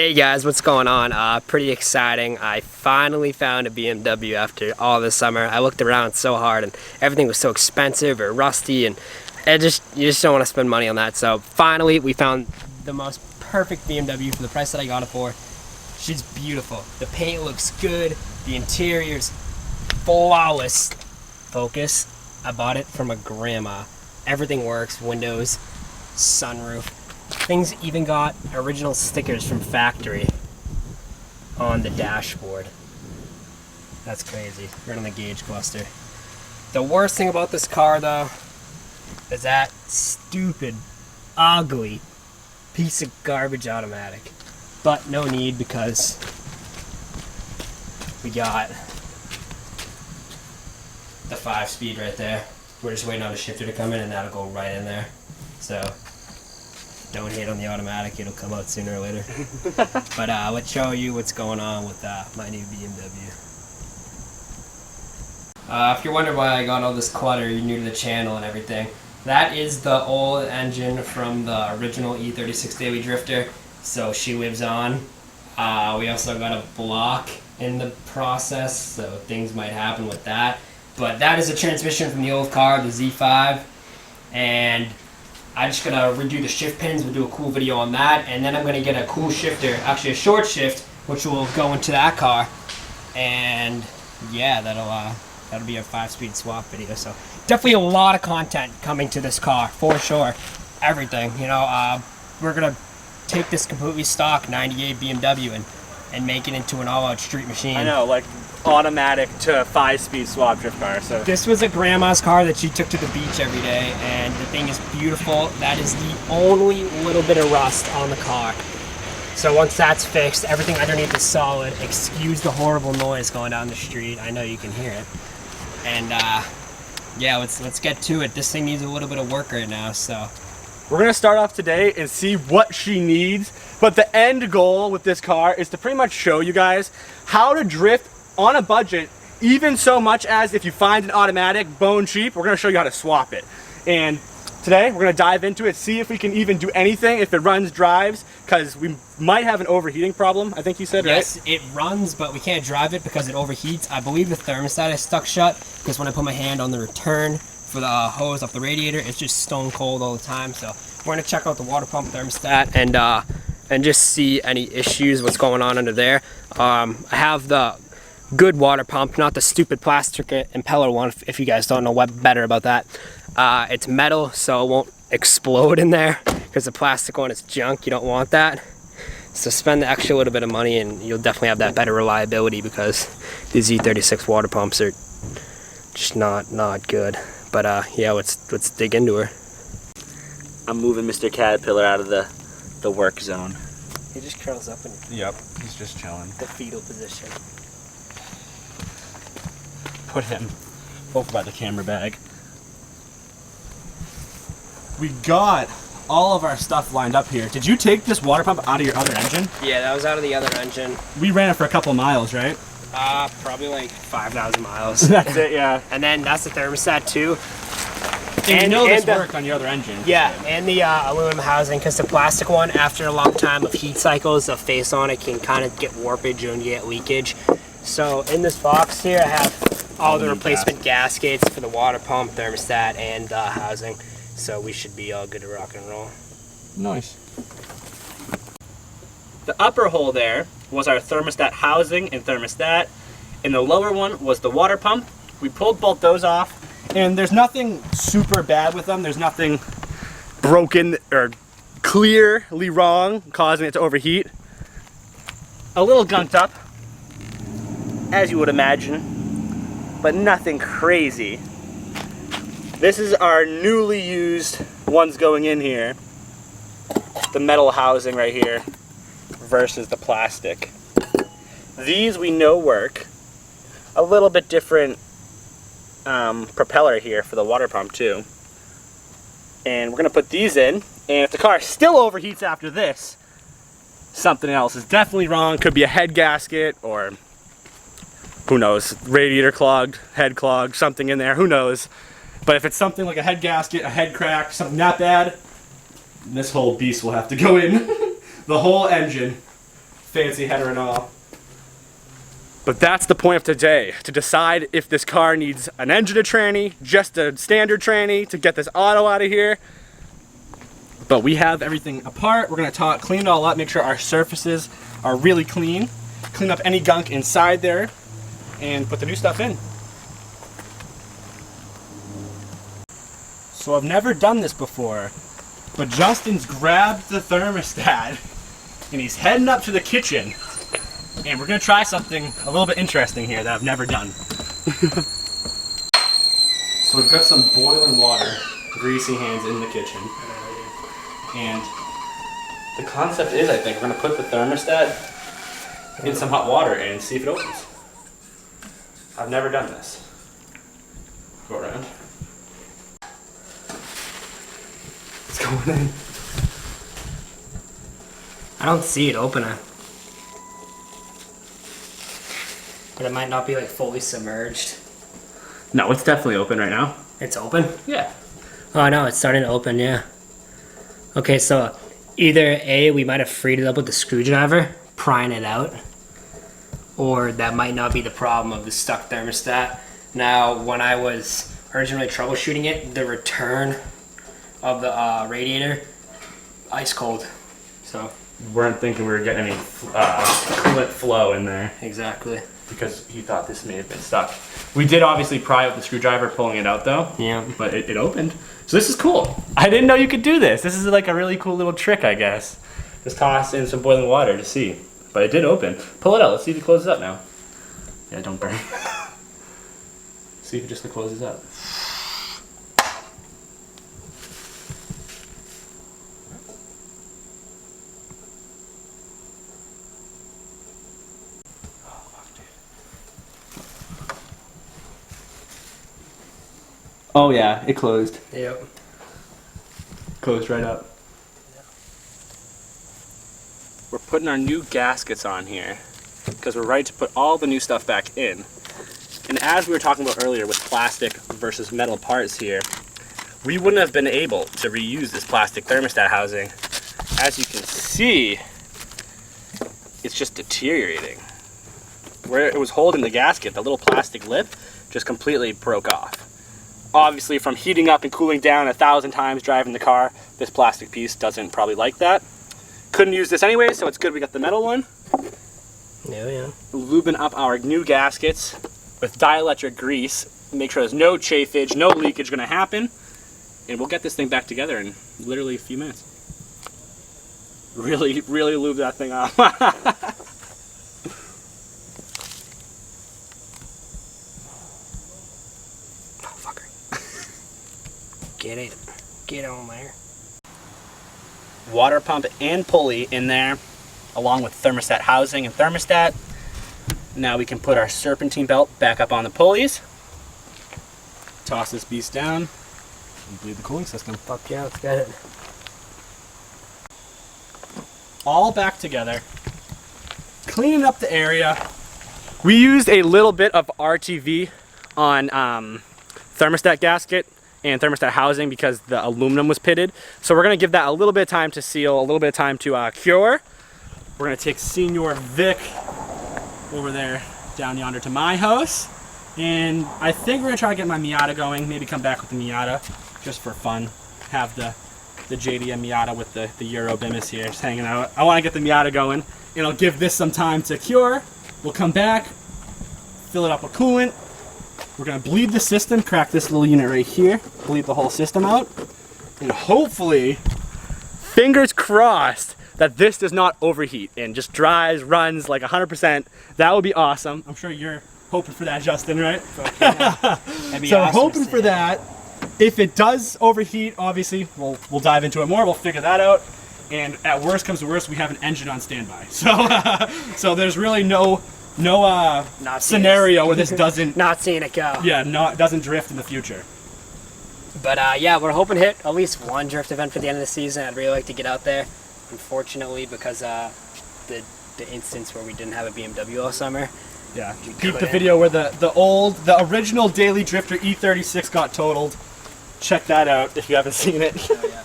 Hey guys, what's going on? Pretty exciting. I finally found a BMW after all this summer. I looked around so hard and everything was so expensive or rusty, and you just don't want to spend money on that. So finally we found the most perfect BMW for the price that I got it for. She's beautiful. The paint looks good. The interior's flawless. Focus. I bought it from a grandma. Everything works. Windows, sunroof. Things even got original stickers from factory on the dashboard. That's crazy. Right on the gauge cluster. The worst thing about this car though is that stupid, ugly piece of garbage automatic. But no need, because we got the 5-speed right there. We're just waiting on the shifter to come in and that'll go right in there. So don't hate on the automatic, it'll come out sooner or later. But let's show you what's going on with my new BMW. If you're wondering why I got all this clutter, you're new to the channel and everything, that is the old engine from the original E36 Daily Drifter, so she lives on. We also got a block in the process, so things might happen with that. But that is a transmission from the old car, the Z5, and I'm just gonna redo the shift pins. We'll do a cool video on that, and then I'm gonna get a cool shifter, actually a short shift, which will go into that car, and yeah, that'll be a 5-speed swap video. So definitely a lot of content coming to this car for sure. Everything, you know, we're gonna take this completely stock 98 BMW and make it into an all-out street machine. I know, like automatic to 5-speed swap drift car. So this was a grandma's car that she took to the beach every day, and the thing is beautiful. That is the only little bit of rust on the car. So once that's fixed, everything underneath is solid. Excuse the horrible noise going down the street. I know you can hear it. And yeah, let's get to it. This thing needs a little bit of work right now, so we're gonna start off today and see what she needs. But the end goal with this car is to pretty much show you guys how to drift on a budget, even so much as if you find an automatic bone cheap, we're gonna show you how to swap it. And today we're gonna dive into it, see if we can even do anything, if it runs, drives, because we might have an overheating problem, I think you said, yes, right? Yes, it runs, but we can't drive it because it overheats. I believe the thermostat is stuck shut, because when I put my hand on the return for the hose off the radiator, it's just stone cold all the time. So we're gonna check out the water pump thermostat and just see any issues, what's going on under there. I have the good water pump, not the stupid plastic impeller one, if you guys don't know what better about that. It's metal, so it won't explode in there, because the plastic one is junk. You don't want that. So spend the extra little bit of money and you'll definitely have that better reliability, because these E36 water pumps are just not good. But yeah, let's dig into her. I'm moving Mr. Caterpillar out of the work zone. He just curls up in Yep, he's just chilling. the fetal position. Put him over by the camera bag. We got all of our stuff lined up here. Did you take this water pump out of your other engine? Yeah, that was out of the other engine. We ran it for a couple of miles, right? Probably like 5,000 miles. That's it, yeah. And then that's the thermostat too. And you know this worked on your other engine. Yeah, and the aluminum housing, because the plastic one, after a long time of heat cycles, the face on it can kind of get warpage and get leakage. So in this box here, I have all the replacement gaskets for the water pump, thermostat, and housing. So we should be all good to rock and roll. Nice. The upper hole there was our thermostat housing and thermostat, and the lower one was the water pump. We pulled both those off, and there's nothing super bad with them. There's nothing broken or clearly wrong causing it to overheat. A little gunked up, as you would imagine, but nothing crazy. This is our newly used ones going in here. The metal housing right here versus the plastic. These we know work. A little bit different propeller here for the water pump too. And we're gonna put these in, and if the car still overheats after this, something else is definitely wrong. Could be a head gasket, or who knows, radiator clogged, head clogged, something in there, who knows. But if it's something like a head gasket, a head crack, something that bad, this whole beast will have to go in. The whole engine fancy header and all. But that's the point of today, to decide if this car needs an engine tranny, just a standard tranny, to get this auto out of here. But we have everything apart. We're gonna clean it all up, make sure our surfaces are really clean, clean up any gunk inside there, and put the new stuff in. So I've never done this before, but Justin's grabbed the thermostat and he's heading up to the kitchen. And we're gonna try something a little bit interesting here that I've never done. So we've got some boiling water, greasy hands in the kitchen. And the concept is, I think, we're gonna put the thermostat in some hot water and see if it opens. I've never done this. Go around. It's going in. I don't see it opening. But it might not be like fully submerged. No, it's definitely open right now. It's open? Yeah. Oh no, it's starting to open, yeah. Okay, so either A, we might have freed it up with the screwdriver, prying it out, or that might not be the problem of the stuck thermostat. Now, when I was originally troubleshooting it, the return of the radiator, ice cold. So Weren't thinking we were getting any coolant flow in there. exactly. Because he thought this may have been stuck. We did obviously pry out the screwdriver, pulling it out though. Yeah. But it opened. So this is cool. I didn't know you could do this. This is like a really cool little trick, I guess. Just toss in some boiling water to see. But it did open. Pull it out. Let's see if it closes up now. Yeah, don't burn. See if it just closes up. Oh yeah, it closed. Yep. Closed right up. We're putting our new gaskets on here because we're ready to put all the new stuff back in. And as we were talking about earlier with plastic versus metal parts here, we wouldn't have been able to reuse this plastic thermostat housing. As you can see, it's just deteriorating. Where it was holding the gasket, the little plastic lip just completely broke off. Obviously, from heating up and cooling down 1,000 times driving the car, this plastic piece doesn't probably like that. Couldn't use this anyway, so it's good we got the metal one. Yeah. Lubing up our new gaskets with dielectric grease. Make sure there's no chafage, no leakage gonna happen. And we'll get this thing back together in literally a few minutes. Really, really lube that thing up. Get on there. Water pump and pulley in there, along with thermostat housing and thermostat. Now we can put our serpentine belt back up on the pulleys. Toss this beast down and bleed the cooling system. Fuck yeah, let's get it. All back together. Cleaning up the area. We used a little bit of RTV on thermostat gasket and thermostat housing because the aluminum was pitted. So we're gonna give that a little bit of time to seal, a little bit of time to cure. We're gonna take Senior Vic over there, down yonder to my house. And I think we're gonna try to get my Miata going, maybe come back with the Miata, just for fun. Have the JDM Miata with the Euro Bimis here, just hanging out. I wanna get the Miata going, and I'll give this some time to cure. We'll come back, fill it up with coolant. We're gonna bleed the system, crack this little unit right here, bleed the whole system out, and hopefully, fingers crossed, that this does not overheat and just drives, runs like 100%. That would be awesome. I'm sure you're hoping for that, Justin, right? So we're hoping for that. If it does overheat, obviously, we'll dive into it more. We'll figure that out. And at worst comes to worst, we have an engine on standby. So there's really no scenario where this doesn't Not seeing it go. doesn't drift in the future. But yeah, we're hoping to hit at least one drift event for the end of the season. I'd really like to get out there. Unfortunately, because the instance where we didn't have a BMW all summer. Yeah, peep the video where the original Daily Drifter E36 got totaled. Check that out if you haven't seen it. Oh, yeah.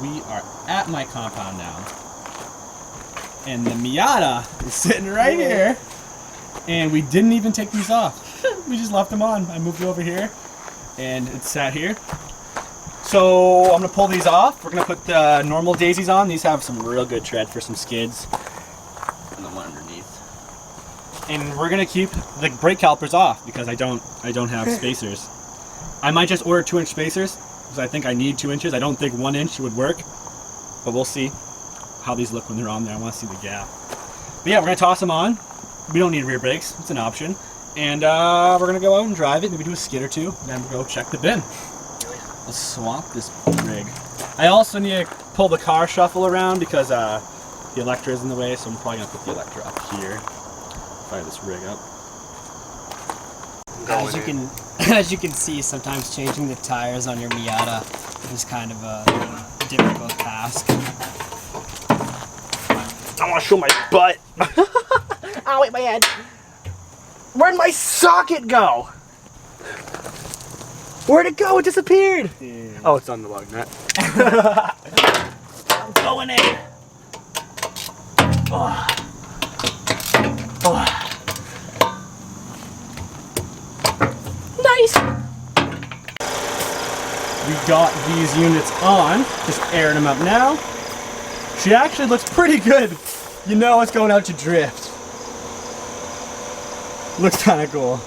We are at my compound now. And the Miata is sitting right here. And we didn't even take these off. We just left them on. I moved it over here and it sat here. So I'm gonna pull these off. We're gonna put the normal daisies on. These have some real good tread for some skids. And the one underneath. And we're gonna keep the brake calipers off because I don't have spacers. I might just order 2-inch spacers because I think I need 2 inches. I don't think 1 inch would work, but we'll see how these look when they're on there. I want to see the gap. But yeah, we're gonna toss them on. We don't need rear brakes. It's an option. And we're gonna go out and drive it. Maybe do a skid or two. Then we'll go check the bin. We'll swap this rig. I also need to pull the car shuffle around because the Electra is in the way, so I'm probably gonna put the Electra up here. Fire this rig up. As you can see, sometimes changing the tires on your Miata is kind of a difficult task. I want to show my butt. Ow, wait, my head. Where'd my socket go? Where'd it go? It disappeared. Yeah. Oh, it's on the lug nut. I'm going in. Oh. Oh. Nice. We got these units on. Just airing them up now. She actually looks pretty good. You know it's going out to drift. Looks kind of cool.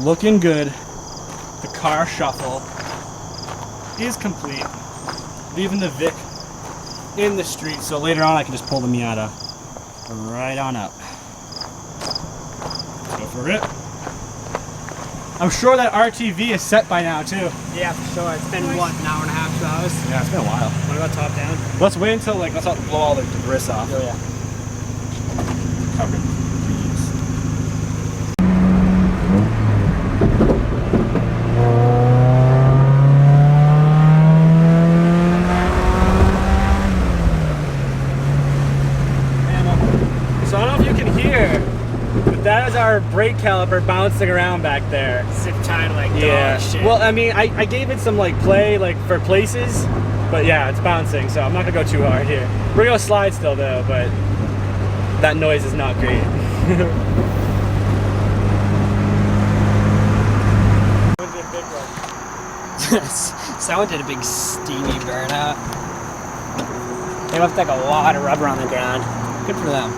Looking good. The car shuffle is complete. Leaving the Vic in the street, so later on I can just pull the Miata right on up. Go for it. I'm sure that RTV is set by now too. Yeah, for sure. It's been what, an hour and a half, 2 hours? Yeah, it's been a while. What about top down? Let's wait until let's not blow all the debris off. Oh yeah. Cover these. So I don't know if you can hear, but that is our brake caliper bouncing around back there. Zip tied like Yeah. dog shit. Well, I mean, I gave it some play for places, but yeah, it's bouncing, so I'm not gonna go too hard here. We're gonna slide still though, but that noise is not great. Someone did a big steamy burnout. They left like a lot of rubber on the ground. Good for them.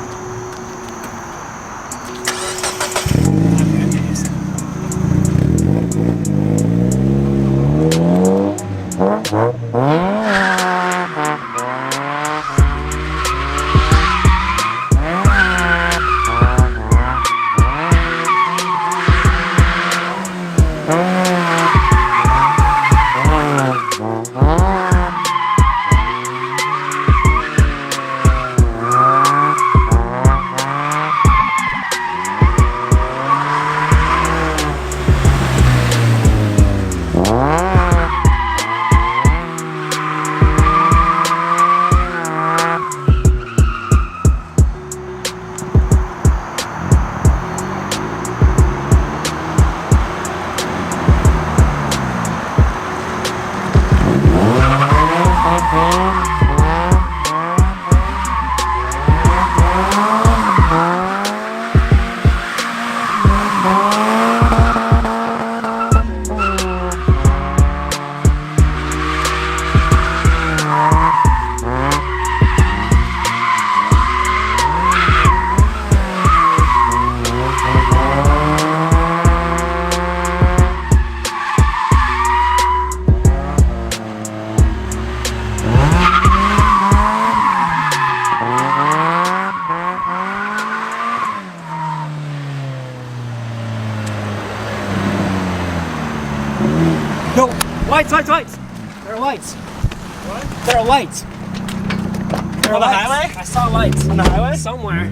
No! Lights! There are lights. What? There are lights. On the highway? I saw lights. On the highway? Somewhere.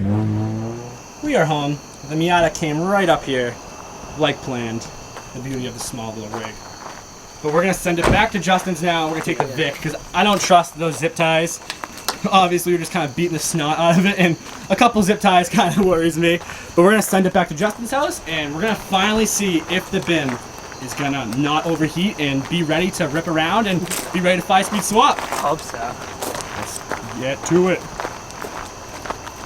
We are home. The Miata came right up here, like planned. The beauty of the small little rig. But we're gonna send it back to Justin's now. We're gonna take the Vic, because I don't trust those zip ties. Obviously, we're just kind of beating the snot out of it, and a couple zip ties kind of worries me. But we're gonna send it back to Justin's house, and we're gonna finally see if the bin is gonna not overheat and be ready to rip around and be ready to 5-speed swap. I hope so. Let's get to it.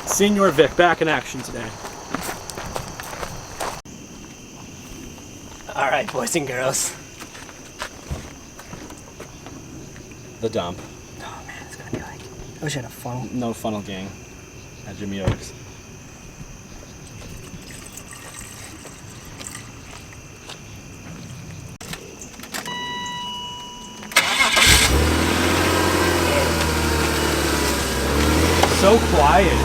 Senior Vic back in action today. All right, boys and girls. The dump. Oh man, it's gonna be like. I wish I had a funnel. No funnel gang at Jimmy Oaks. So quiet.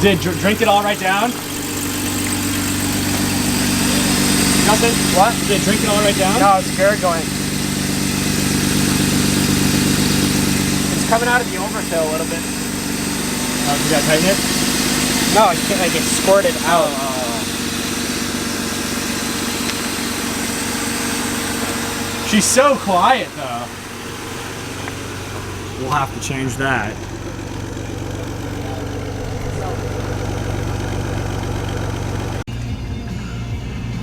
Did drink it all right down? Nothing? What? Did drink it all right down? No, it's gurgling. It's coming out of the overfill a little bit. You gotta tighten it? No, it can't, like it squirted out. She's so quiet though. We'll have to change that.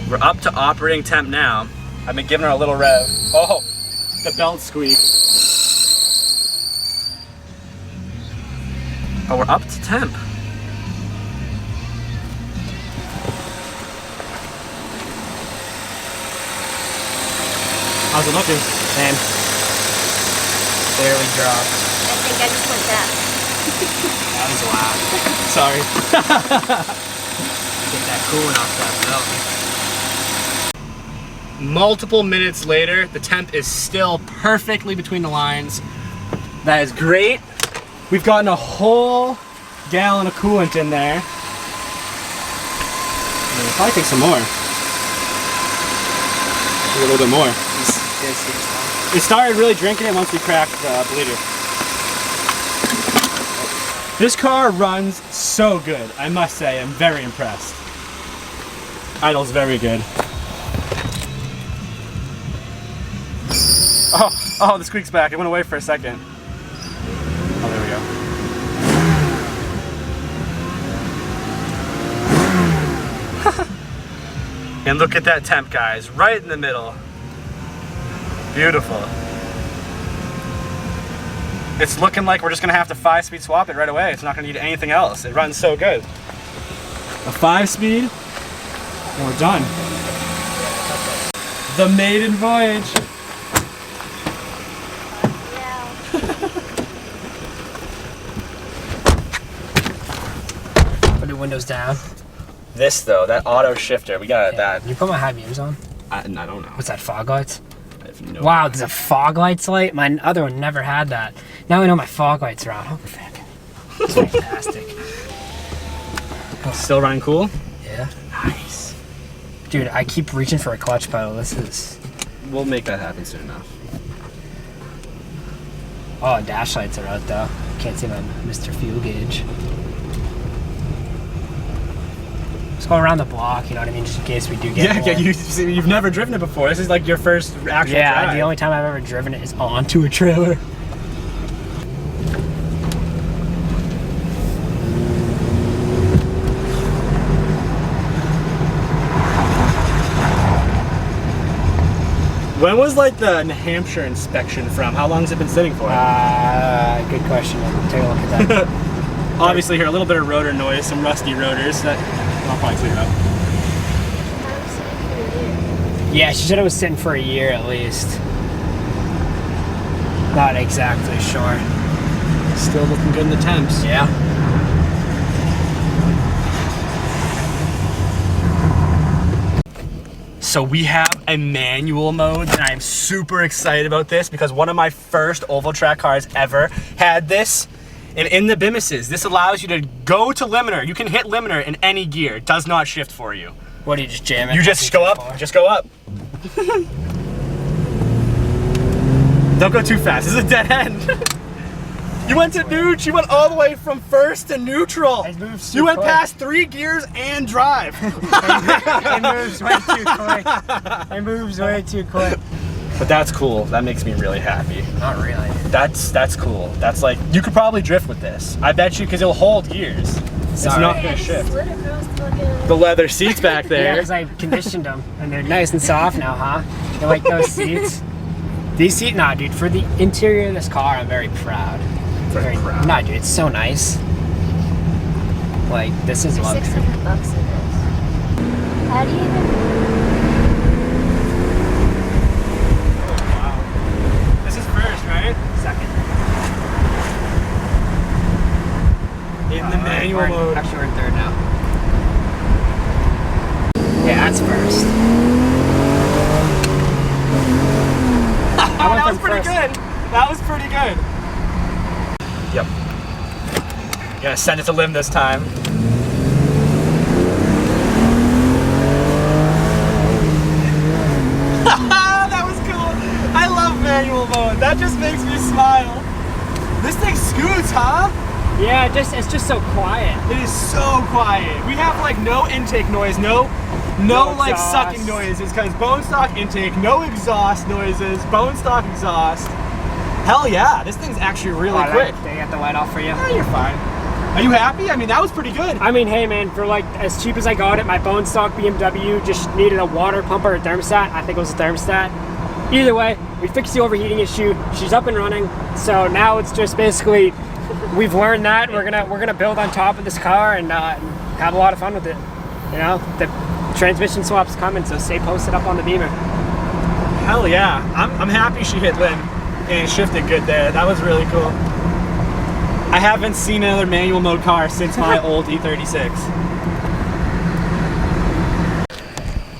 We're up to operating temp now. I've been giving her a little rev. Oh, the belt squeak. Oh, we're up to temp. How's it looking? Man, barely dropped. I think I just went that. That was loud. Sorry. Get that cooling off that belt. Multiple minutes later, the temp is still perfectly between the lines. That is great. We've gotten a whole gallon of coolant in there. We'll probably take some more. A little bit more. It started really drinking it once we cracked the bleeder. This car runs so good, I must say. I'm very impressed. Idle's very good. Oh, the squeak's back. It went away for a second. Oh, there we go. And look at that temp, guys. Right in the middle. Beautiful. It's looking like we're just gonna have to 5-speed swap it right away. It's not gonna need anything else. It runs so good. A 5-speed, and we're done. The maiden voyage. Put the windows down. This though, that auto shifter, we got that. Can you put my high beams on? I don't know. What's that, fog lights? I have no Wow, idea. there's a fog lights light? My other one never had that. Now I know my fog lights are on. Oh, it's fantastic. Still running cool? Yeah. Nice. Dude, I keep reaching for a clutch pedal. This is... We'll make that happen soon enough. Oh, dash lights are out though. Can't see my Mr. Fuel gauge. Let's go around the block, you know what I mean? Just in case we do get more. You've never driven it before. This is like your first actual drive. The only time I've ever driven it is onto a trailer. When was like the New Hampshire inspection from? How long has it been sitting for? Good question. Take a look at that. Obviously here a little bit of rotor noise, some rusty rotors that I'll probably clear up. Yeah, she said it was sitting for a year at least. Not exactly sure. Still looking good in the temps. Yeah. So we have a manual mode, and I'm super excited about this because one of my first oval track cars ever had this. And in the Bimuses, this allows you to go to limiter. You can hit limiter in any gear. It does not shift for you. What do you just jam it? You just go up. Just go up. Don't go too fast. This is a dead end. You went to neutral. You went all the way from first to neutral. You went past 3 gears and drive. It moves way too quick. It moves way too quick. But that's cool. That makes me really happy. Not really. That's cool. That's like, you could probably drift with this. I bet you, because it'll hold gears. It's not gonna shift. The leather seats back Yeah, there. because I conditioned them, and they're nice and soft now, huh? You like those seats? These seats, nah, dude. For the interior of this car, I'm very proud. Very proud. Nah, dude, it's so nice. Like, this is luxury. $600 in this. How do you even? Wow. This is first, right? Second. In the manual mode. Actually, we're in third now. Yeah, that's first. That was pretty good. That was pretty good. Yep. Gonna send it to Lim this time. That was cool. I love manual mode. That just makes me smile. This thing scoots, huh? Yeah, it's just so quiet. It is so quiet. We have like no intake noise, no like exhaust. sucking noises, because bone stock intake, no exhaust noises, bone stock exhaust. Hell yeah, this thing's actually really quick. They got the light off for you. Yeah, you're fine. Are you happy? I mean, that was pretty good. I mean, hey man, for like as cheap as I got it, my bone stock BMW just needed a water pump or a thermostat. I think it was a thermostat. Either way, we fixed the overheating issue. She's up and running. So now it's just basically, we've learned that we're gonna build on top of this car and have a lot of fun with it. You know, the transmission swap's coming, so stay posted up on the Beamer. Hell yeah. I'm happy she hit Lim and shifted good there. That was really cool. I haven't seen another manual mode car since my old E36.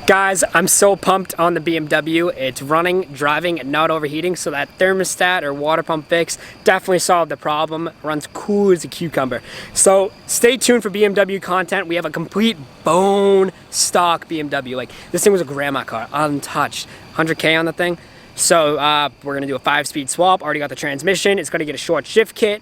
Guys, I'm so pumped on the BMW. It's running, driving, and not overheating, so that thermostat or water pump fix definitely solved the problem. Runs cool as a cucumber. So stay tuned for BMW content. We have a complete bone stock BMW. Like, this thing was a grandma car, untouched. 100K on the thing. So we're gonna do a 5-speed swap. Already got the transmission. It's gonna get a short shift kit.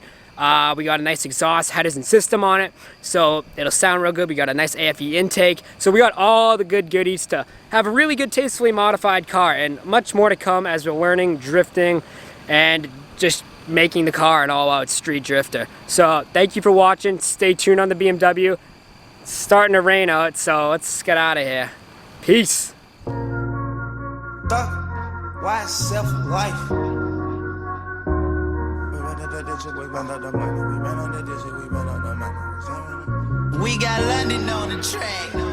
We got a nice exhaust, headers and system on it, so it'll sound real good. We got a nice AFE intake, so we got all the good goodies to have a really good tastefully modified car, and much more to come as we're learning drifting and just making the car an all-out street drifter. So thank you for watching. Stay tuned on the BMW. It's starting to rain out, so let's get out of here. Peace. Why self-life? We got London on the track.